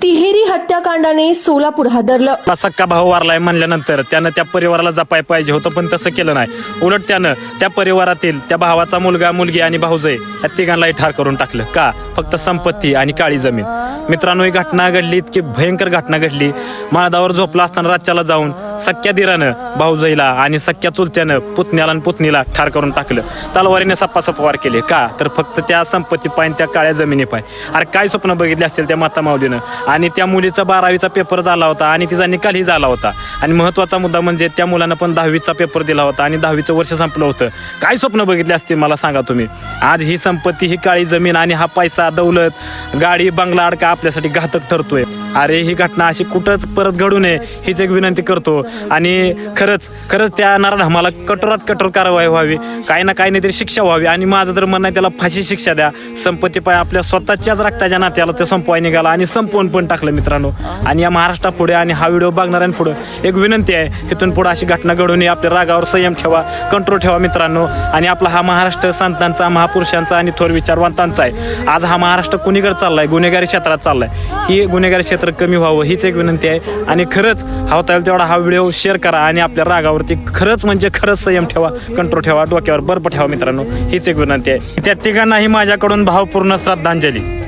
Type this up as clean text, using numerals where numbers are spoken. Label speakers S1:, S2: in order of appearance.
S1: तिहेरी हत्याकांडाने सोलापूर हादरलं.
S2: सक्का भाऊ वारलाय म्हणल्यानंतर त्यानं त्या परिवाराला जपाय पाहिजे होतं, पण तसं केलं नाही. उलट त्यानं त्या परिवारातील त्या भावाचा मुलगा, मुलगी आणि भाऊजय या तिघांनाही ठार करून टाकलं. का? फक्त संपत्ती आणि काळी जमीन. मित्रांनो, ही घटना घडली, इतकी भयंकर घटना घडली. माळावर झोपला असताना राज्याला जाऊन सख्या दिरानं भाऊजईला आणि सख्या चुलत्यानं पुतण्याला आणि पुतणीला ठार करून टाकलं. तलवारीने सप्पासप वार केले. का? तर फक्त त्या संपत्ती पाय, त्या काळ्या जमिनी पाय. अरे काय स्वप्न बघितले असतील त्या माता माऊलीनं. आणि त्या मुलीचा 12वीचा पेपर झाला होता आणि तिचा निकालही झाला होता. आणि महत्वाचा मुद्दा म्हणजे त्या मुलानं पण 10वीचा पेपर दिला होता आणि 10वीचं वर्ष संपलं होतं. काय स्वप्न बघितले असतील मला सांगा तुम्ही. आज ही संपत्ती, ही काळी जमीन आणि हा पैसा, दौलत, गाडी, बंगला अडका आपल्यासाठी घातक ठरतोय. अरे ही घटना अशी कुठंच परत घडू नये हीच एक विनंती करतो. आणि खरंच त्या नराधमाला कठोरात कठोर कारवाई व्हावी, काही ना काही नाहीतरी शिक्षा व्हावी. आणि माझं तर म्हणणं आहे त्याला फाशी शिक्षा द्या. संपत्ती पाय आपल्या स्वतःच्याच रक्ताच्या नात्याला ते संपवाय निघाला आणि संपवून पण टाकलं मित्रांनो. आणि या महाराष्ट्रापुढे आणि हा व्हिडिओ बघणाऱ्यांपुढे एक विनंती आहे, इथून पुढे अशी घटना घडू नये. आपल्या रागावर संयम ठेवा, कंट्रोल ठेवा मित्रांनो. आणि आपला हा महाराष्ट्र संतांचा, महापुरुषांचा आणि थोर विचारवंतांचा आहे. आज हा महाराष्ट्र कुणीकडे चाललाय? गुन्हेगारी क्षेत्रात चाललाय. ही गुन्हेगारी क्षेत्र कमी व्हावं हीच एक विनंती आहे. आणि खरंच होता येईल तेवढा हा व्हिडिओ शेअर करा आणि आपल्या रागावरती खरंच म्हणजे खरंच संयम ठेवा, कंट्रोल ठेवा, डोक्यावर बर्फ ठेवा मित्रांनो. हीच एक विनंती आहे. त्या तिघांनाही माझ्याकडून भावपूर्ण श्रद्धांजली.